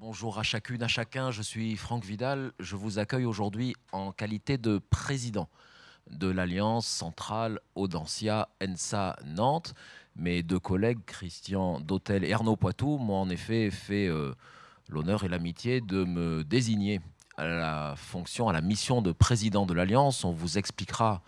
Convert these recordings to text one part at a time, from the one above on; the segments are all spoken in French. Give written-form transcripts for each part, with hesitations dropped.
Bonjour à chacune, à chacun, je suis Franck Vidal. Je vous accueille aujourd'hui en qualité de président de l'Alliance Centrale Audencia ENSA Nantes. Mes deux collègues, Christian Dautel et Arnaud Poitou, m'ont en effet fait l'honneur et l'amitié de me désigner à la fonction, à la mission de président de l'Alliance. On vous expliquera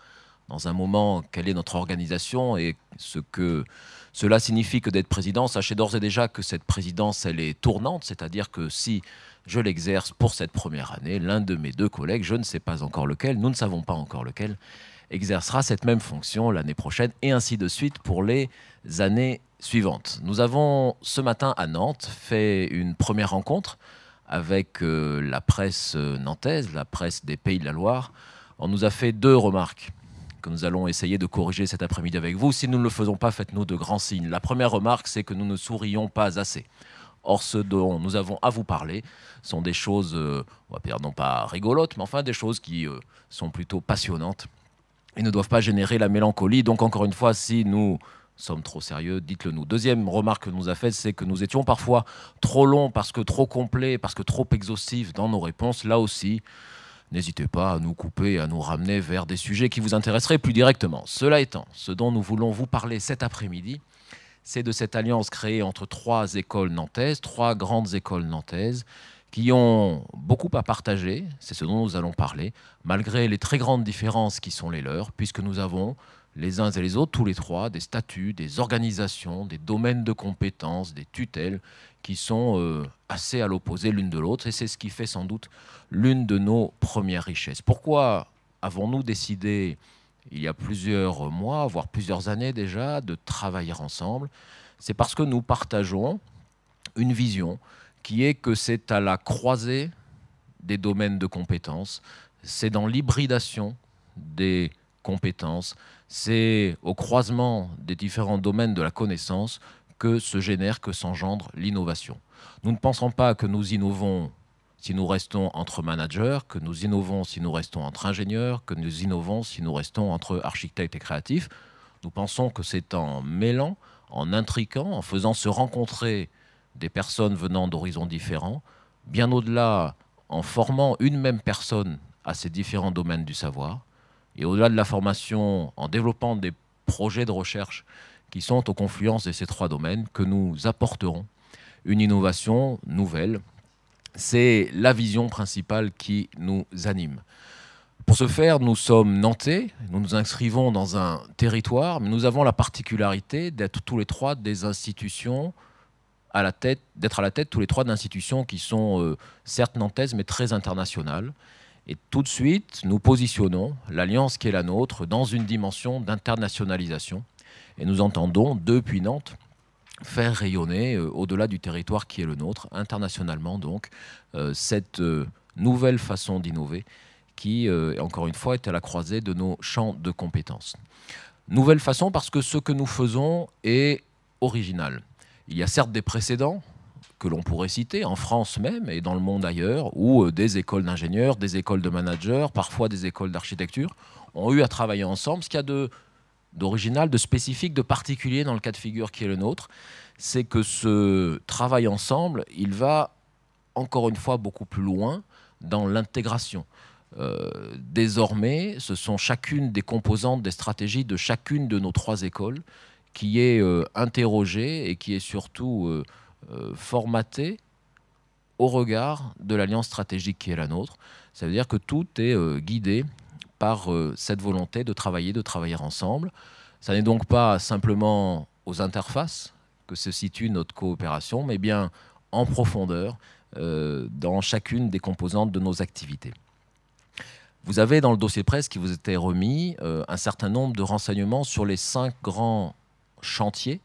dans un moment quelle est notre organisation et ce que cela signifie que d'être président. Sachez d'ores et déjà que cette présidence, elle est tournante, c'est-à-dire que si je l'exerce pour cette première année, l'un de mes deux collègues, je ne sais pas encore lequel, nous ne savons pas encore lequel, exercera cette même fonction l'année prochaine et ainsi de suite pour les années suivantes. Nous avons ce matin à Nantes fait une première rencontre avec la presse nantaise, la presse des Pays de la Loire. On nous a fait deux remarques que nous allons essayer de corriger cet après-midi avec vous. Si nous ne le faisons pas, faites-nous de grands signes. La première remarque, c'est que nous ne sourions pas assez. Or, ce dont nous avons à vous parler sont des choses, on va dire non pas rigolotes, mais enfin des choses qui sont plutôt passionnantes et ne doivent pas générer la mélancolie. Donc, encore une fois, si nous sommes trop sérieux, dites-le nous. Deuxième remarque que nous a faite, c'est que nous étions parfois trop longs, parce que trop complets, parce que trop exhaustifs dans nos réponses. Là aussi, n'hésitez pas à nous couper, à nous ramener vers des sujets qui vous intéresseraient plus directement. Cela étant, ce dont nous voulons vous parler cet après-midi, c'est de cette alliance créée entre trois écoles nantaises, trois grandes écoles nantaises, qui ont beaucoup à partager, c'est ce dont nous allons parler, malgré les très grandes différences qui sont les leurs, puisque nous avons les uns et les autres, tous les trois, des statuts, des organisations, des domaines de compétences, des tutelles, qui sont assez à l'opposé l'une de l'autre, et c'est ce qui fait sans doute l'une de nos premières richesses. Pourquoi avons-nous décidé, il y a plusieurs mois, voire plusieurs années déjà, de travailler ensemble? C'est parce que nous partageons une vision qui est que c'est à la croisée des domaines de compétences, c'est dans l'hybridation des compétences, c'est au croisement des différents domaines de la connaissance que se génère, que s'engendre l'innovation. Nous ne pensons pas que nous innovons si nous restons entre managers, que nous innovons si nous restons entre ingénieurs, que nous innovons si nous restons entre architectes et créatifs. Nous pensons que c'est en mêlant, en intriquant, en faisant se rencontrer des personnes venant d'horizons différents, bien au-delà, en formant une même personne à ces différents domaines du savoir, et au-delà de la formation, en développant des projets de recherche qui sont aux confluences de ces trois domaines, que nous apporterons une innovation nouvelle. C'est la vision principale qui nous anime. Pour ce faire, nous sommes nantais, nous nous inscrivons dans un territoire, mais nous avons la particularité d'être tous les trois des institutions d'être à la tête tous les trois d'institutions qui sont certes nantaises, mais très internationales. Et tout de suite, nous positionnons l'alliance qui est la nôtre dans une dimension d'internationalisation. Et nous entendons, depuis Nantes, faire rayonner au-delà du territoire qui est le nôtre, internationalement donc, cette nouvelle façon d'innover qui, encore une fois, est à la croisée de nos champs de compétences. Nouvelle façon parce que ce que nous faisons est original. Il y a certes des précédents que l'on pourrait citer, en France même et dans le monde ailleurs, où des écoles d'ingénieurs, des écoles de managers, parfois des écoles d'architecture, ont eu à travailler ensemble. Ce qu'il y a d'original, de spécifique, de particulier dans le cas de figure qui est le nôtre, c'est que ce travail ensemble, il va encore une fois beaucoup plus loin dans l'intégration. Désormais, ce sont chacune des composantes des stratégies de chacune de nos trois écoles qui est interrogée et qui est surtout formatée au regard de l'alliance stratégique qui est la nôtre. Ça veut dire que tout est guidé par cette volonté de travailler ensemble. Ça n'est donc pas simplement aux interfaces que se situe notre coopération, mais bien en profondeur dans chacune des composantes de nos activités. Vous avez dans le dossier presse qui vous était remis un certain nombre de renseignements sur les 5 grands chantiers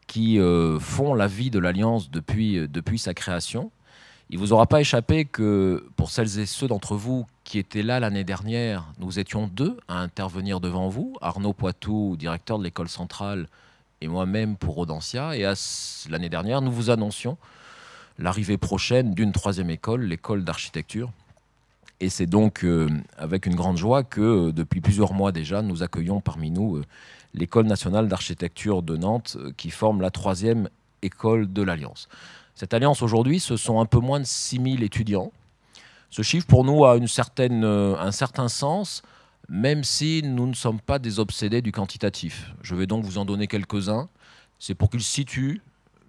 qui font la vie de l'Alliance depuis sa création. Il ne vous aura pas échappé que pour celles et ceux d'entre vous qui étaient là l'année dernière, nous étions 2 à intervenir devant vous, Arnaud Poitou, directeur de l'école centrale, et moi-même pour Audencia. Et l'année dernière, nous vous annoncions l'arrivée prochaine d'une 3e école, l'école d'architecture. Et c'est donc avec une grande joie que depuis plusieurs mois déjà, nous accueillons parmi nous l'École nationale d'architecture de Nantes qui forme la 3e école de l'Alliance. Cette alliance aujourd'hui, ce sont un peu moins de 6000 étudiants. Ce chiffre pour nous a un certain sens, même si nous ne sommes pas des obsédés du quantitatif. Je vais donc vous en donner quelques-uns. C'est pour qu'il se situe,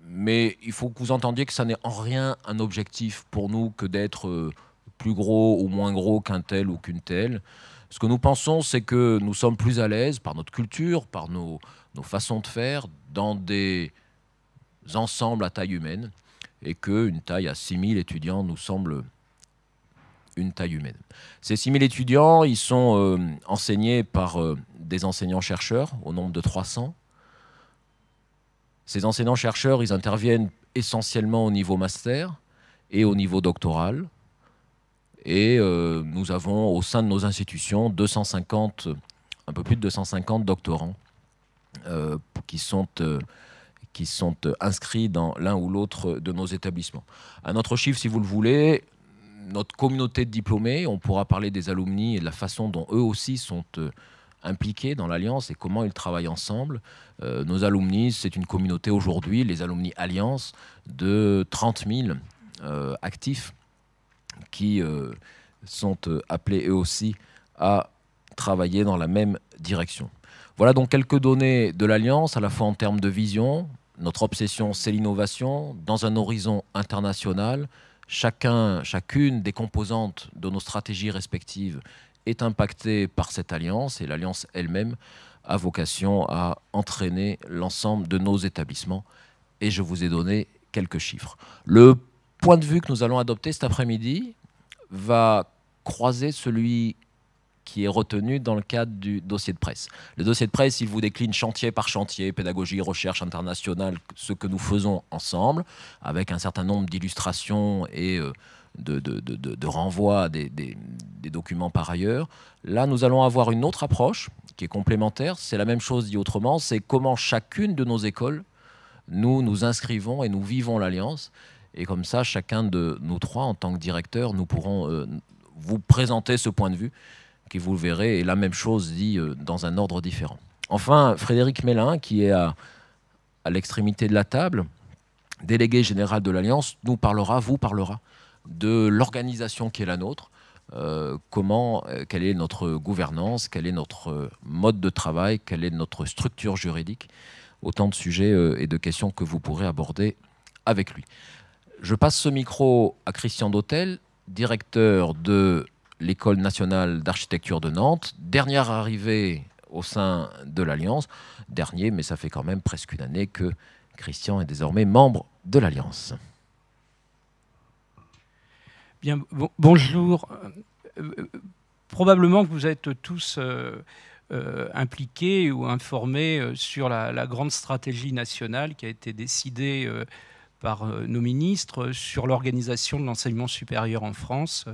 mais il faut que vous entendiez que ça n'est en rien un objectif pour nous que d'être plus gros ou moins gros qu'un tel ou qu'une telle. Ce que nous pensons, c'est que nous sommes plus à l'aise par notre culture, par nos façons de faire, dans des ensembles à taille humaine, et qu'une taille à 6000 étudiants nous semble une taille humaine. Ces 6000 étudiants, ils sont enseignés par des enseignants-chercheurs au nombre de 300. Ces enseignants-chercheurs, ils interviennent essentiellement au niveau master et au niveau doctoral. Et nous avons au sein de nos institutions un peu plus de 250 doctorants qui sont inscrits dans l'un ou l'autre de nos établissements. Un autre chiffre, si vous le voulez, notre communauté de diplômés, on pourra parler des alumni et de la façon dont eux aussi sont impliqués dans l'Alliance et comment ils travaillent ensemble. Nos alumni, c'est une communauté aujourd'hui, les alumni Alliance, de 30 000 actifs qui sont appelés eux aussi à travailler dans la même direction. Voilà donc quelques données de l'Alliance, à la fois en termes de vision. Notre obsession, c'est l'innovation dans un horizon international. Chacune des composantes de nos stratégies respectives est impactée par cette alliance et l'alliance elle-même a vocation à entraîner l'ensemble de nos établissements. Et je vous ai donné quelques chiffres. Le point de vue que nous allons adopter cet après-midi va croiser celui qui est retenu dans le cadre du dossier de presse. Le dossier de presse, il vous décline chantier par chantier, pédagogie, recherche internationale, ce que nous faisons ensemble, avec un certain nombre d'illustrations et de renvois à des documents par ailleurs. Là, nous allons avoir une autre approche qui est complémentaire. C'est la même chose dit autrement, c'est comment chacune de nos écoles, nous inscrivons et nous vivons l'Alliance. Et comme ça, chacun de nous trois, en tant que directeur, nous pourrons vous présenter ce point de vue qui, vous le verrez, est la même chose dit dans un ordre différent. Enfin, Frédéric Mélin, qui est à l'extrémité de la table, délégué général de l'Alliance, vous parlera de l'organisation qui est la nôtre, quelle est notre gouvernance, quel est notre mode de travail, quelle est notre structure juridique, autant de sujets et de questions que vous pourrez aborder avec lui. Je passe ce micro à Christian Dautel, directeur de l'École nationale d'architecture de Nantes, dernière arrivée au sein de l'Alliance. Dernier, mais ça fait quand même presque une année que Christian est désormais membre de l'Alliance. Bien, bonjour. Probablement que vous êtes tous impliqués ou informés sur la grande stratégie nationale qui a été décidée par nos ministres sur l'organisation de l'enseignement supérieur en France.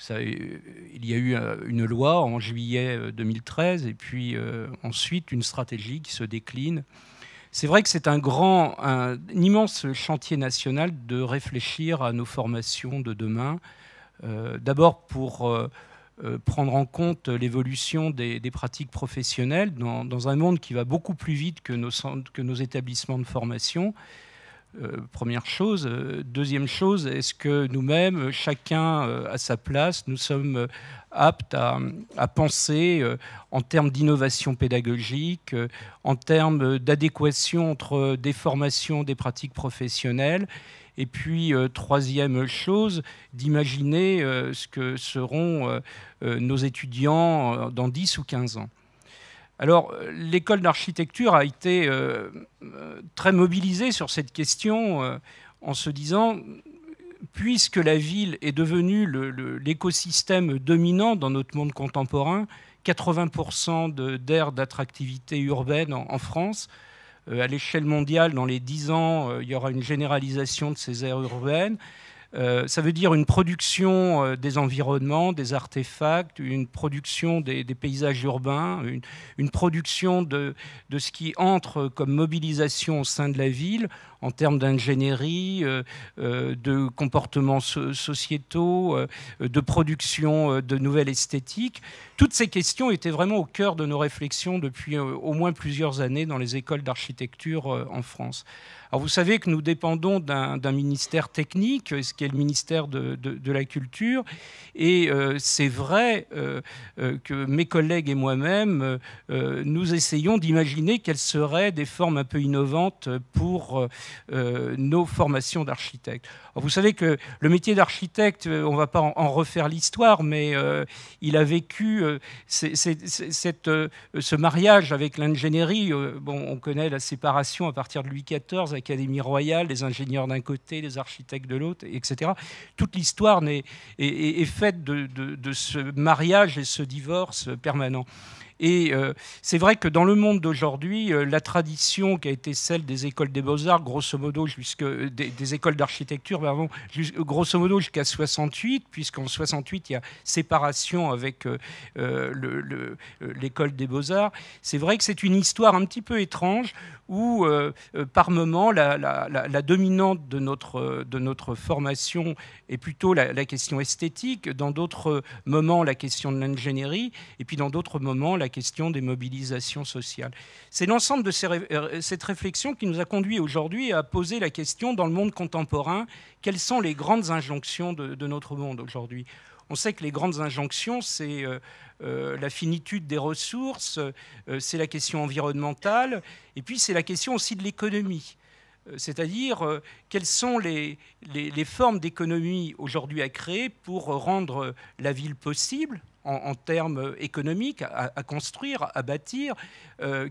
Il y a eu une loi en juillet 2013 et puis ensuite une stratégie qui se décline. C'est vrai que c'est un immense chantier national de réfléchir à nos formations de demain. D'abord pour prendre en compte l'évolution des pratiques professionnelles dans un monde qui va beaucoup plus vite que nos établissements de formation. Première chose. Deuxième chose, est-ce que nous-mêmes, chacun à sa place, nous sommes aptes à penser en termes d'innovation pédagogique, en termes d'adéquation entre des formations, des pratiques professionnelles, et puis troisième chose, d'imaginer ce que seront nos étudiants dans 10 ou 15 ans. Alors, l'école d'architecture a été très mobilisée sur cette question en se disant, puisque la ville est devenue l'écosystème dominant dans notre monde contemporain, 80% d'aires d'attractivité urbaine en France, à l'échelle mondiale, dans les 10 ans, il y aura une généralisation de ces aires urbaines. Ça veut dire une production des environnements, des artefacts, une production des paysages urbains, une production de ce qui entre comme mobilisation au sein de la ville en termes d'ingénierie, de comportements sociétaux, de production de nouvelles esthétiques. Toutes ces questions étaient vraiment au cœur de nos réflexions depuis au moins plusieurs années dans les écoles d'architecture en France. Alors vous savez que nous dépendons d'un ministère technique, ce qui est le ministère de la Culture, et c'est vrai que mes collègues et moi-même, nous essayons d'imaginer quelles seraient des formes un peu innovantes pour nos formations d'architectes. Vous savez que le métier d'architecte, on ne va pas en refaire l'histoire, mais il a vécu ce mariage avec l'ingénierie. Bon, on connaît la séparation à partir de Louis XIV, l'Académie royale, les ingénieurs d'un côté, les architectes de l'autre, etc. Toute l'histoire est faite de ce mariage et ce divorce permanent. Et c'est vrai que dans le monde d'aujourd'hui, la tradition qui a été celle des écoles des beaux-arts, grosso modo, des écoles d'architecture, pardon, grosso modo jusqu'à 68, puisqu'en 68, il y a séparation avec l'école des beaux-arts, c'est vrai que c'est une histoire un petit peu étrange où, par moment, la dominante de notre formation est plutôt la question esthétique, dans d'autres moments, la question de l'ingénierie, et puis dans d'autres moments, la question des mobilisations sociales. C'est l'ensemble de cette réflexion qui nous a conduit aujourd'hui à poser la question, dans le monde contemporain, quelles sont les grandes injonctions de notre monde aujourd'hui ? On sait que les grandes injonctions, c'est la finitude des ressources, c'est la question environnementale, et puis c'est la question aussi de l'économie. C'est-à-dire, quelles sont les formes d'économie aujourd'hui à créer pour rendre la ville possible en termes économiques, à construire, à bâtir,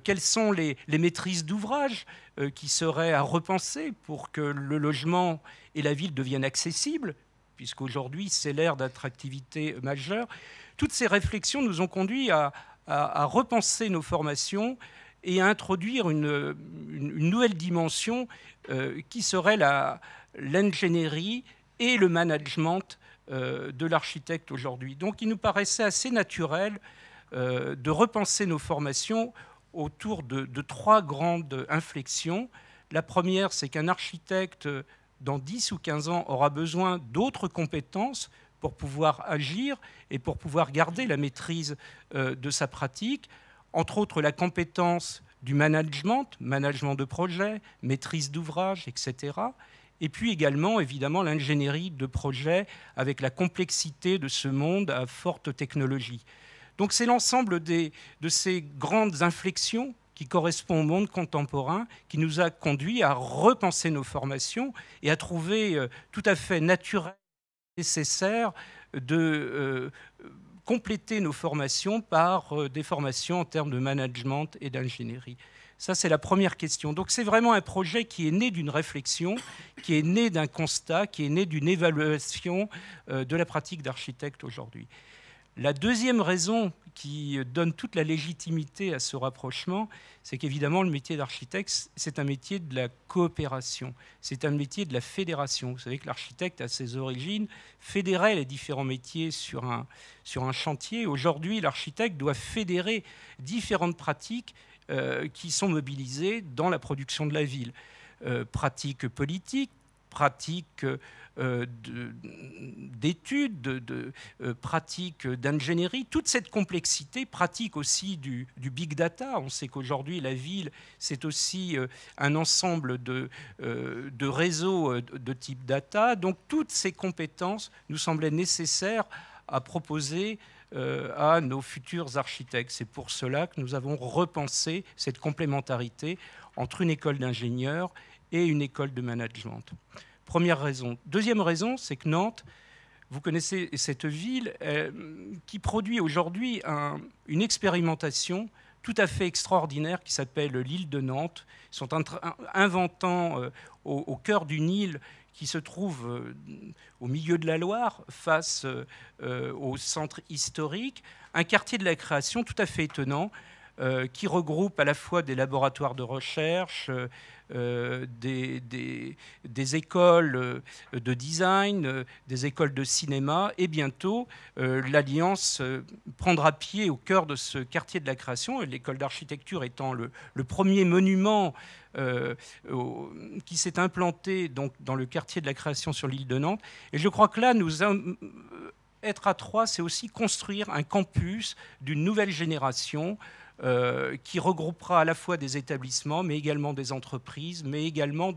quelles sont les maîtrises d'ouvrage qui seraient à repenser pour que le logement et la ville deviennent accessibles, puisqu'aujourd'hui, c'est l'ère d'attractivité majeure. Toutes ces réflexions nous ont conduits à repenser nos formations et à introduire une nouvelle dimension qui serait l'ingénierie et le management de l'architecte aujourd'hui. Donc il nous paraissait assez naturel de repenser nos formations autour de trois grandes inflexions. La première, c'est qu'un architecte, dans 10 ou 15 ans, aura besoin d'autres compétences pour pouvoir agir et pour pouvoir garder la maîtrise de sa pratique, entre autres la compétence du management de projet, maîtrise d'ouvrage, etc. Et puis également, évidemment, l'ingénierie de projet avec la complexité de ce monde à forte technologie. Donc c'est l'ensemble de ces grandes inflexions qui correspond au monde contemporain, qui nous a conduit à repenser nos formations et à trouver tout à fait naturel et nécessaire de compléter nos formations par des formations en termes de management et d'ingénierie. Ça, c'est la première question. Donc c'est vraiment un projet qui est né d'une réflexion, qui est né d'un constat, qui est né d'une évaluation de la pratique d'architecte aujourd'hui. La deuxième raison qui donne toute la légitimité à ce rapprochement, c'est qu'évidemment, le métier d'architecte, c'est un métier de la coopération, c'est un métier de la fédération. Vous savez que l'architecte, à ses origines, fédérait les différents métiers sur un chantier. Aujourd'hui, l'architecte doit fédérer différentes pratiques qui sont mobilisées dans la production de la ville. Pratiques politiques, pratiques d'études, de pratiques d'ingénierie, toute cette complexité, pratique aussi du big data. On sait qu'aujourd'hui, la ville, c'est aussi un ensemble de réseaux de type data. Donc, toutes ces compétences nous semblaient nécessaires à proposer à nos futurs architectes. C'est pour cela que nous avons repensé cette complémentarité entre une école d'ingénieurs et une école de management. Première raison. Deuxième raison, c'est que Nantes, vous connaissez cette ville qui produit aujourd'hui une expérimentation tout à fait extraordinaire qui s'appelle l'île de Nantes. Ils sont inventant au cœur d'une île qui se trouve au milieu de la Loire, face au centre historique, un quartier de la création tout à fait étonnant, qui regroupe à la fois des laboratoires de recherche, des écoles de design, des écoles de cinéma, et bientôt l'Alliance prendra pied au cœur de ce quartier de la création, l'école d'architecture étant le premier monument qui s'est implanté donc, dans le quartier de la création sur l'île de Nantes. Et je crois que là, être à Troyes, c'est aussi construire un campus d'une nouvelle génération qui regroupera à la fois des établissements, mais également des entreprises, mais également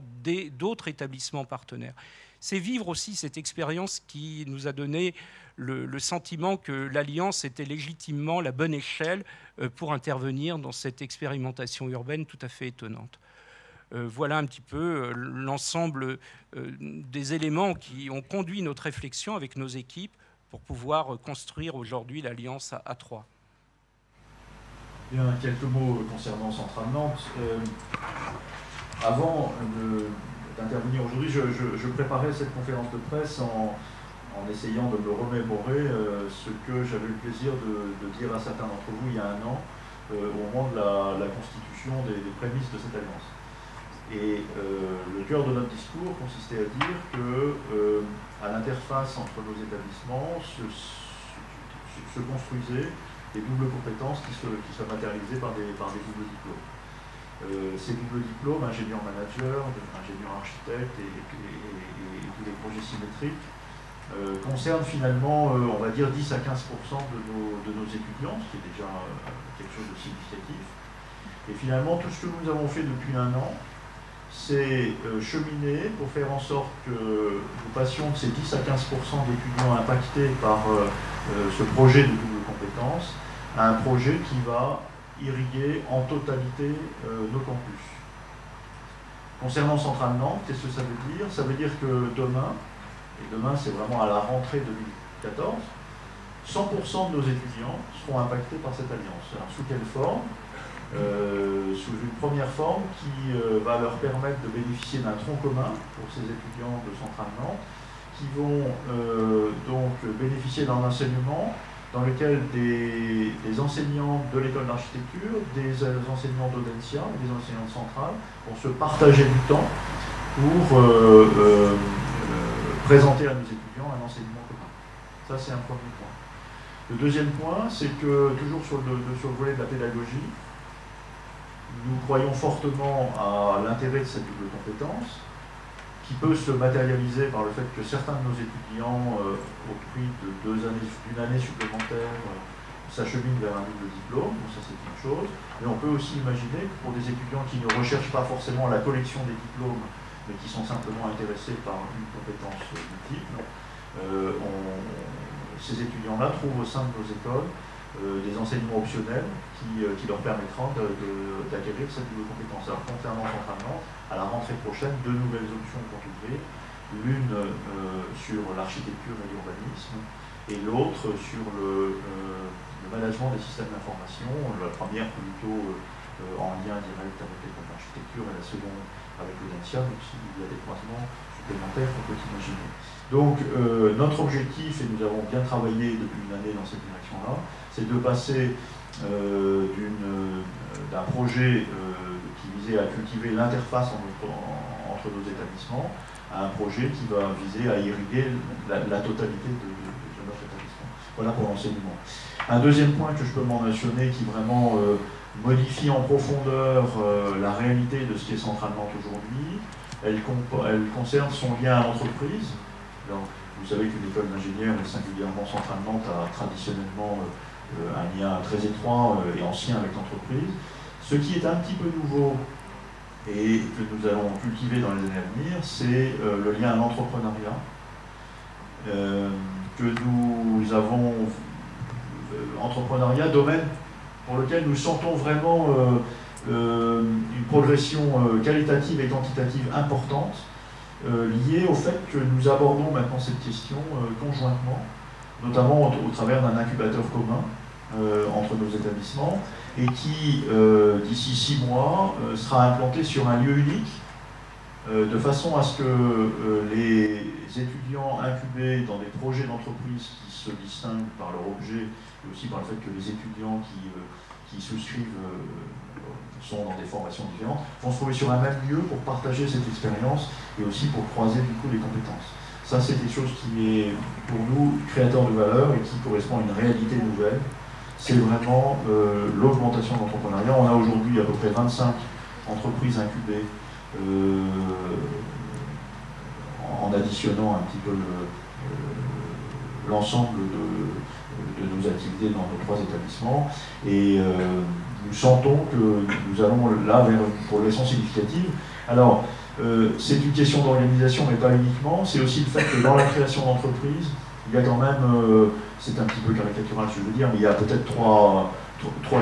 d'autres établissements partenaires. C'est vivre aussi cette expérience qui nous a donné le sentiment que l'Alliance était légitimement la bonne échelle pour intervenir dans cette expérimentation urbaine tout à fait étonnante. Voilà un petit peu l'ensemble des éléments qui ont conduit notre réflexion avec nos équipes pour pouvoir construire aujourd'hui l'Alliance à Troyes. Bien, quelques mots concernant Centrale Nantes. Avant d'intervenir aujourd'hui, je préparais cette conférence de presse en essayant de me remémorer ce que j'avais eu le plaisir de dire à certains d'entre vous il y a un an, au moment de la constitution des prémices de cette alliance. Et le cœur de notre discours consistait à dire que à l'interface entre nos établissements se construisaient des doubles compétences qui se matérialisaient par des doubles diplômes. Ces doubles diplômes, ingénieur-manager, ingénieur-architecte et tous les projets symétriques, concernent finalement, on va dire, 10 à 15% de nos étudiants, ce qui est déjà quelque chose de significatif. Et finalement, tout ce que nous avons fait depuis un an, c'est cheminer pour faire en sorte que nous passions de ces 10 à 15% d'étudiants impactés par ce projet de double compétence à un projet qui va irriguer en totalité nos campus. Concernant Centrale Nantes, qu'est-ce que ça veut dire? Ça veut dire que demain, et demain c'est vraiment à la rentrée 2014, 100% de nos étudiants seront impactés par cette alliance. Alors sous quelle forme? Sous une première forme qui va leur permettre de bénéficier d'un tronc commun pour ces étudiants de Centrale Nantes, qui vont donc bénéficier d'un enseignement dans lequel des enseignants de l'école d'architecture, des enseignants d'Audencia et des enseignants de Centrale vont se partager du temps pour présenter à nos étudiants un enseignement commun. Ça, c'est un premier point. Le deuxième point, c'est que, toujours sur le volet de la pédagogie, nous croyons fortement à l'intérêt de cette double compétence, qui peut se matérialiser par le fait que certains de nos étudiants, au prix d'une année supplémentaire, s'acheminent vers un double diplôme, donc ça c'est une chose. Mais on peut aussi imaginer que pour des étudiants qui ne recherchent pas forcément la collection des diplômes, mais qui sont simplement intéressés par une compétence multiple, ces étudiants-là trouvent au sein de nos écoles des enseignements optionnels qui leur permettront d'acquérir cette double compétence. Alors concernant Centrale Nantes, à la rentrée prochaine, deux nouvelles options vont ouvrir, l'une sur l'architecture et l'urbanisme, et l'autre sur le management des systèmes d'information, la première plutôt en lien direct avec l'école d'architecture et la seconde avec l'Audencia, donc s'il y a des croisements supplémentaires qu'on peut imaginer. Donc notre objectif, et nous avons bien travaillé depuis une année dans cette direction-là, c'est de passer d'un projet qui visait à cultiver l'interface entre nos établissements à un projet qui va viser à irriguer la totalité de notre établissement. Voilà pour l'enseignement. Un deuxième point que je peux mentionner qui vraiment modifie en profondeur la réalité de ce qui est Centrale Nantes aujourd'hui, elle concerne son lien à l'entreprise. Vous savez qu'une école d'ingénieurs, et singulièrement Centrale Nantes, a traditionnellement un lien très étroit et ancien avec l'entreprise. Ce qui est un petit peu nouveau et que nous allons cultiver dans les années à venir, c'est le lien à l'entrepreneuriat que nous avons. Entrepreneuriat, domaine pour lequel nous sentons vraiment une progression qualitative et quantitative importante, liée au fait que nous abordons maintenant cette question conjointement, notamment au travers d'un incubateur commun entre nos établissements, et qui, d'ici 6 mois, sera implanté sur un lieu unique, de façon à ce que les étudiants incubés dans des projets d'entreprise qui se distinguent par leur objet, et aussi par le fait que les étudiants qui souscrivent sont dans des formations différentes, vont se trouver sur un même lieu pour partager cette expérience et aussi pour croiser du coup les compétences. Ça, c'est quelque chose qui est pour nous créateur de valeur et qui correspond à une réalité nouvelle. C'est vraiment l'augmentation de l'entrepreneuriat. On a aujourd'hui à peu près 25 entreprises incubées en additionnant un petit peu l'ensemble de nos activités dans nos 3 établissements. Et nous sentons que nous allons là vers une progression significative. Alors, c'est une question d'organisation, mais pas uniquement. C'est aussi le fait que dans la création d'entreprises, il y a quand même, c'est un petit peu caricatural ce que je veux dire, mais il y a peut-être trois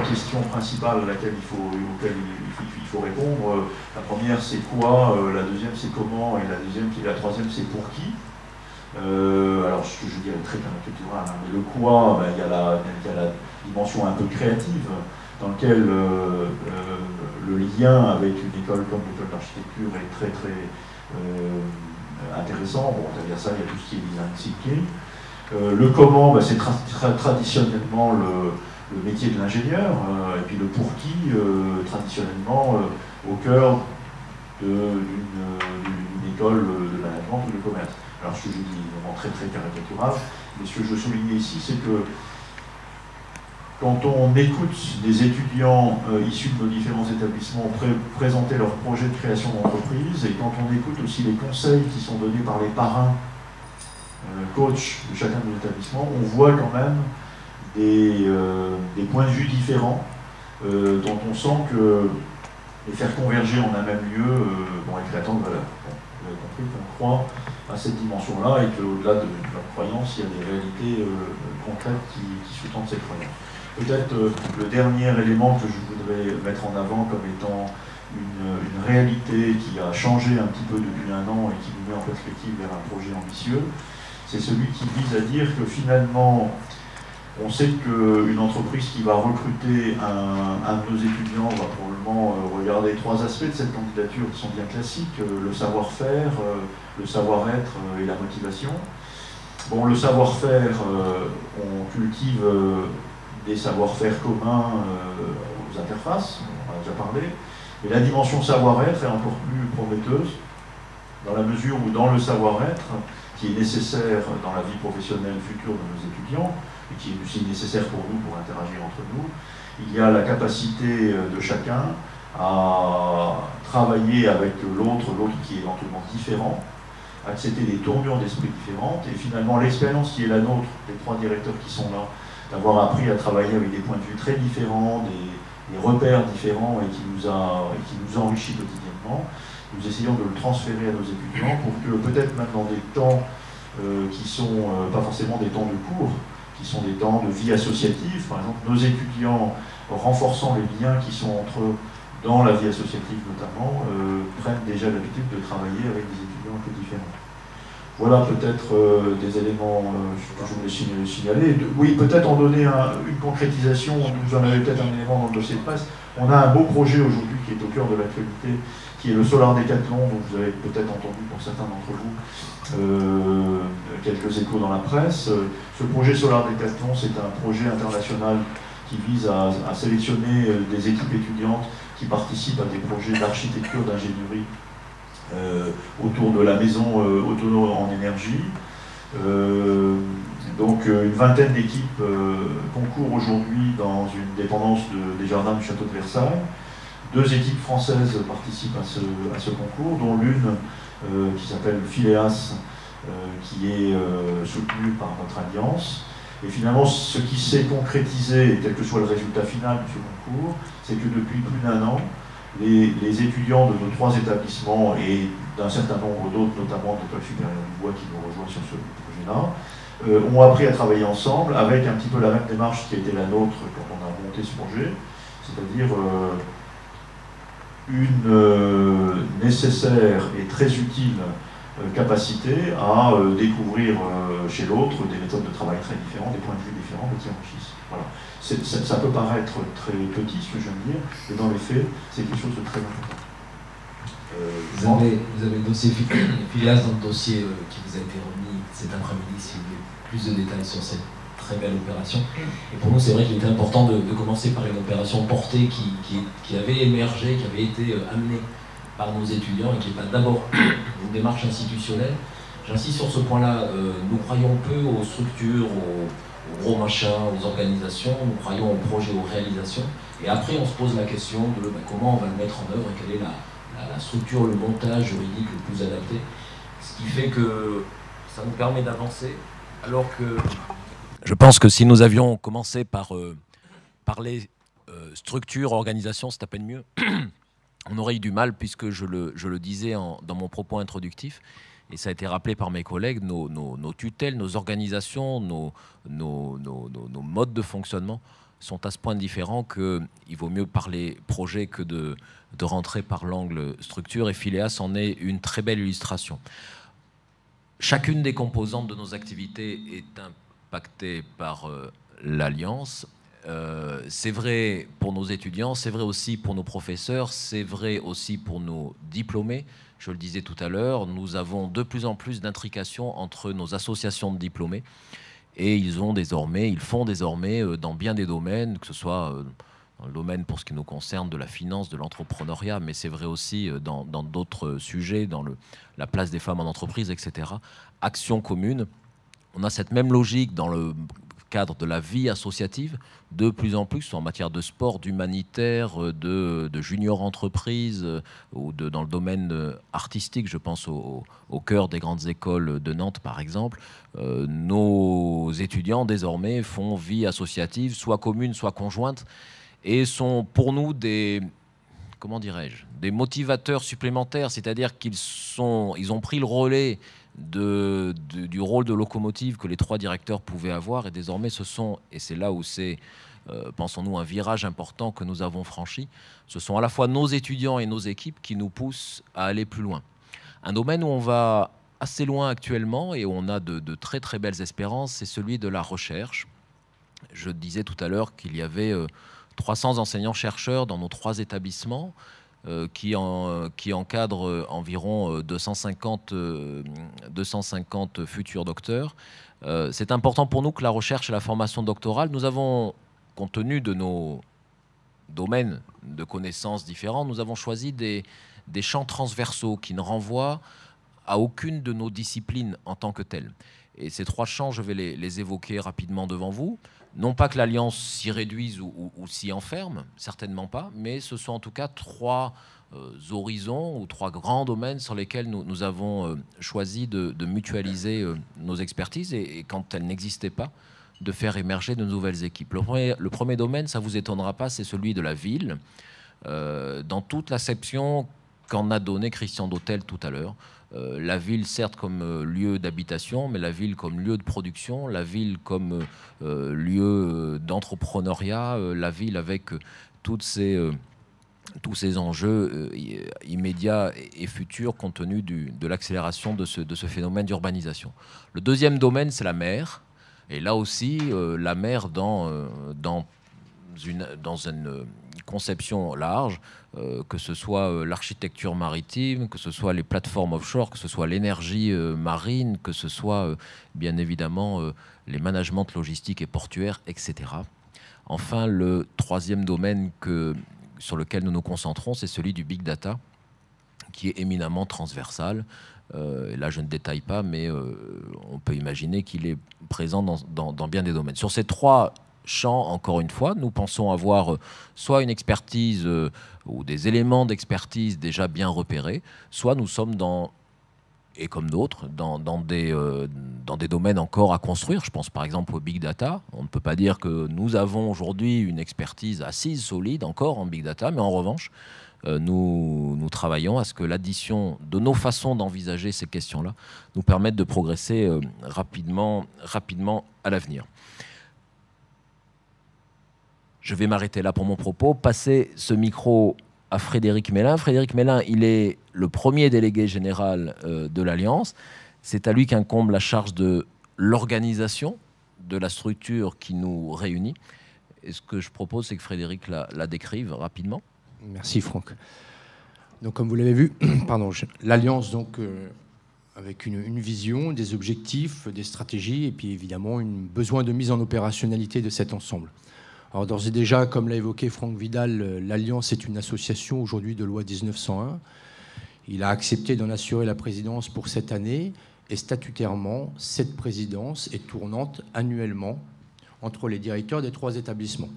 questions principales auxquelles il faut répondre. La première, c'est quoi, la deuxième, c'est comment, et la troisième, c'est pour qui. Alors, ce que je dis est très caricatural, hein, mais le quoi, ben, il y a la dimension un peu créative, dans lequel le lien avec une école comme l'école d'architecture est très très intéressant. Bon, derrière ça, il y a tout ce qui est design thinking. Le comment, ben, c'est traditionnellement le métier de l'ingénieur, et puis le pour qui, traditionnellement au cœur d'une école de management ou de commerce. Alors ce que je dis vraiment très très caricatural, mais ce que je veux souligner ici, c'est que quand on écoute des étudiants issus de nos différents établissements présenter leurs projets de création d'entreprise, et quand on écoute aussi les conseils qui sont donnés par les parrains, coachs de chacun de nos établissements, on voit quand même des points de vue différents dont on sent que les faire converger en un même lieu vont être créateurs de valeur. Bon, vous avez compris qu'on croit à cette dimension-là et qu'au-delà de leur croyance, il y a des réalités concrètes qui sous-tendent cette croyance. Peut-être le dernier élément que je voudrais mettre en avant comme étant une réalité qui a changé un petit peu depuis un an et qui nous met en perspective vers un projet ambitieux, c'est celui qui vise à dire que finalement, on sait qu'une entreprise qui va recruter un de nos étudiants va probablement regarder 3 aspects de cette candidature qui sont bien classiques, le savoir-faire, le savoir-être et la motivation. Bon, le savoir-faire, on cultive des savoir-faire communs aux interfaces, on en a déjà parlé, et la dimension savoir-être est encore plus prometteuse, dans la mesure où dans le savoir-être, qui est nécessaire dans la vie professionnelle future de nos étudiants, et qui est aussi nécessaire pour nous pour interagir entre nous, il y a la capacité de chacun à travailler avec l'autre qui est éventuellement différent, accepter des tournures d'esprit différentes, et finalement l'expérience qui est la nôtre, des 3 directeurs qui sont là, d'avoir appris à travailler avec des points de vue très différents, des repères différents et qui nous enrichit quotidiennement. Nous essayons de le transférer à nos étudiants pour que peut-être même dans des temps qui sont pas forcément des temps de cours, qui sont des temps de vie associative, par exemple nos étudiants renforçant les liens qui sont entre eux dans la vie associative notamment, prennent déjà l'habitude de travailler avec des étudiants un peu différents. Voilà peut-être des éléments que je voulais signaler. Oui, peut-être en donner une concrétisation, vous en avez peut-être un élément dans le dossier de presse. On a un beau projet aujourd'hui qui est au cœur de l'actualité, qui est le Solar Décathlon, dont vous avez peut-être entendu pour certains d'entre vous quelques échos dans la presse. Ce projet Solar Décathlon, c'est un projet international qui vise à sélectionner des équipes étudiantes qui participent à des projets d'architecture, d'ingénierie autour de la maison autonome en énergie. Donc une vingtaine d'équipes concourent aujourd'hui dans une dépendance des jardins du château de Versailles. 2 équipes françaises participent à ce concours, dont l'une qui s'appelle Phileas, qui est soutenue par notre alliance. Et finalement, ce qui s'est concrétisé, quel que soit le résultat final de ce concours, c'est que depuis plus d'1 an, les étudiants de nos 3 établissements et d'un certain nombre d'autres, notamment de l'École supérieure du bois qui nous rejoint sur ce projet-là, ont appris à travailler ensemble avec un petit peu la même démarche qui a été la nôtre quand on a monté ce projet, c'est-à-dire une nécessaire et très utile capacité à découvrir chez l'autre des méthodes de travail très différentes, des points de vue différents, mais qui enrichissent. Voilà. Ça peut paraître très petit, ce que je viens de dire, mais dans les faits, c'est quelque chose de très important. Vous avez le dossier Phileas dans le dossier qui vous a été remis cet après-midi, si vous voulez plus de détails sur cette très belle opération. Et pour nous, c'est vrai qu'il était important de commencer par une opération portée qui avait émergé, qui avait été amenée par nos étudiants et qui n'est pas d'abord une démarche institutionnelle. J'insiste sur ce point-là, nous croyons peu aux structures, aux gros machins, aux organisations, nous croyons aux projets, aux réalisations. Et après, on se pose la question de comment on va le mettre en œuvre et quelle est la structure, le montage juridique le plus adapté. Ce qui fait que ça nous permet d'avancer, alors que... Je pense que si nous avions commencé par parler structure, organisation, c'est à peine mieux. On aurait eu du mal, puisque je le disais dans mon propos introductif, et ça a été rappelé par mes collègues, nos tutelles, nos organisations, nos modes de fonctionnement sont à ce point différents qu'il vaut mieux parler projet que de rentrer par l'angle structure, et Phileas en est une très belle illustration. Chacune des composantes de nos activités est impactée par l'Alliance. C'est vrai pour nos étudiants, c'est vrai aussi pour nos professeurs, c'est vrai aussi pour nos diplômés. Je le disais tout à l'heure, nous avons de plus en plus d'intrications entre nos associations de diplômés, et ils font désormais dans bien des domaines, que ce soit dans le domaine, pour ce qui nous concerne, de la finance, de l'entrepreneuriat, mais c'est vrai aussi dans d'autres sujets, dans la place des femmes en entreprise, etc. Action commune. On a cette même logique dans le cadre de la vie associative, de plus en plus, en matière de sport, d'humanitaire, de junior entreprise, ou dans le domaine artistique, je pense au cœur des grandes écoles de Nantes, par exemple. Nos étudiants, désormais, font vie associative, soit commune, soit conjointe, et sont pour nous des motivateurs supplémentaires, c'est-à-dire qu'ils ont pris le relais du rôle de locomotive que les trois directeurs pouvaient avoir, et désormais et c'est là où c'est, pensons-nous, un virage important que nous avons franchi, ce sont à la fois nos étudiants et nos équipes qui nous poussent à aller plus loin. Un domaine où on va assez loin actuellement et où on a de très très belles espérances, c'est celui de la recherche. Je disais tout à l'heure qu'il y avait 300 enseignants-chercheurs dans nos 3 établissements, qui encadrent environ 250 futurs docteurs. C'est important pour nous que la recherche et la formation doctorale, nous avons, compte tenu de nos domaines de connaissances différents, nous avons choisi des champs transversaux qui ne renvoient à aucune de nos disciplines en tant que telles. Et ces 3 champs, je vais les évoquer rapidement devant vous. Non pas que l'Alliance s'y réduise ou s'y enferme, certainement pas, mais ce sont en tout cas 3 horizons ou 3 grands domaines sur lesquels nous avons choisi de mutualiser nos expertises et quand elles n'existaient pas, de faire émerger de nouvelles équipes. Le premier domaine, ça ne vous étonnera pas, c'est celui de la ville, dans toute l'acception qu'en a donné Christian Dautel tout à l'heure. La ville, certes, comme lieu d'habitation, mais la ville comme lieu de production, la ville comme lieu d'entrepreneuriat, la ville avec tous ces enjeux immédiats et futurs compte tenu de l'accélération de ce phénomène d'urbanisation. Le deuxième domaine, c'est la mer. Et là aussi, la mer dans une conception large, que ce soit l'architecture maritime, que ce soit les plateformes offshore, que ce soit l'énergie marine, que ce soit bien évidemment les managements logistiques et portuaires, etc. Enfin, le troisième domaine sur lequel nous nous concentrons, c'est celui du big data, qui est éminemment transversal. Et là, je ne détaille pas, mais on peut imaginer qu'il est présent dans bien des domaines. Sur ces 3 champs, encore une fois, nous pensons avoir soit une expertise ou des éléments d'expertise déjà bien repérés, soit nous sommes et comme d'autres, dans des domaines encore à construire. Je pense par exemple au big data. On ne peut pas dire que nous avons aujourd'hui une expertise assise, solide encore en big data, mais en revanche, nous travaillons à ce que l'addition de nos façons d'envisager ces questions-là nous permette de progresser rapidement à l'avenir. Je vais m'arrêter là pour mon propos, passer ce micro à Frédéric Mélin. Frédéric Mélin, il est le premier délégué général de l'Alliance. C'est à lui qu'incombe la charge de l'organisation de la structure qui nous réunit. Et ce que je propose, c'est que Frédéric la décrive rapidement. Merci Franck. Donc, comme vous l'avez vu, l'Alliance avec une vision, des objectifs, des stratégies, et puis évidemment un besoin de mise en opérationnalité de cet ensemble. Alors d'ores et déjà, comme l'a évoqué Franck Vidal, l'Alliance est une association aujourd'hui de loi 1901. Il a accepté d'en assurer la présidence pour cette année, et statutairement, cette présidence est tournante annuellement entre les directeurs des 3 établissements.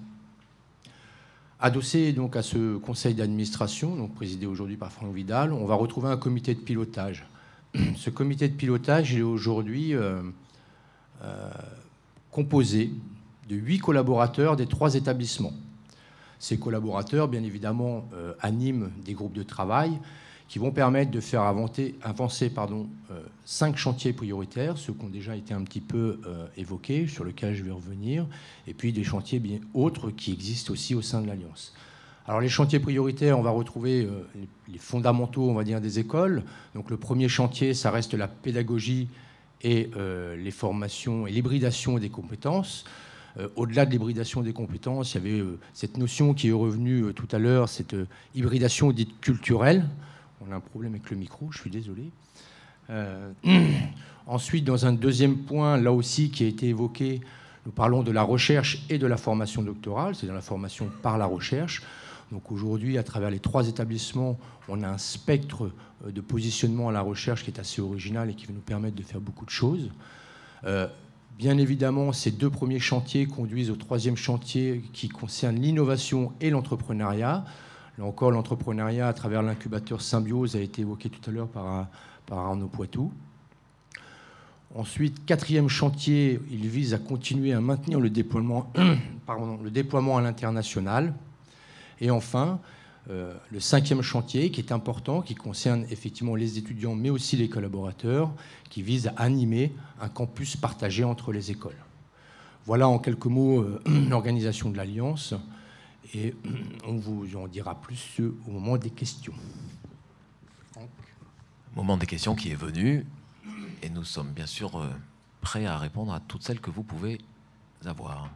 Adossé donc à ce conseil d'administration, donc présidé aujourd'hui par Franck Vidal, on va retrouver un comité de pilotage. Ce comité de pilotage est aujourd'hui composé de 8 collaborateurs des 3 établissements. Ces collaborateurs, bien évidemment, animent des groupes de travail qui vont permettre de faire avancer 5 chantiers prioritaires, ceux qui ont déjà été un petit peu évoqués, sur lesquels je vais revenir, et puis des chantiers bien autres qui existent aussi au sein de l'Alliance. Alors les chantiers prioritaires, on va retrouver les fondamentaux, on va dire, des écoles. Donc le premier chantier, ça reste la pédagogie et les formations et l'hybridation des compétences. Au-delà de l'hybridation des compétences, il y avait cette notion qui est revenue tout à l'heure, cette hybridation dite culturelle. On a un problème avec le micro, je suis désolé. Ensuite, dans un deuxième point, là aussi, qui a été évoqué, nous parlons de la recherche et de la formation doctorale, c'est-à-dire la formation par la recherche. Donc aujourd'hui, à travers les 3 établissements, on a un spectre de positionnement à la recherche qui est assez original et qui va nous permettre de faire beaucoup de choses. Bien évidemment, ces 2 premiers chantiers conduisent au 3e chantier qui concerne l'innovation et l'entrepreneuriat. Là encore, l'entrepreneuriat à travers l'incubateur Symbiose a été évoqué tout à l'heure par Arnaud Poitou. Ensuite, 4e chantier, il vise à continuer à maintenir le déploiement à l'international. Et enfin, le 5e chantier, qui est important, qui concerne effectivement les étudiants, mais aussi les collaborateurs, qui vise à animer un campus partagé entre les écoles. Voilà en quelques mots l'organisation de l'Alliance. Et on vous en dira plus au moment des questions. Franck. Moment des questions qui est venu. Et nous sommes bien sûr prêts à répondre à toutes celles que vous pouvez avoir.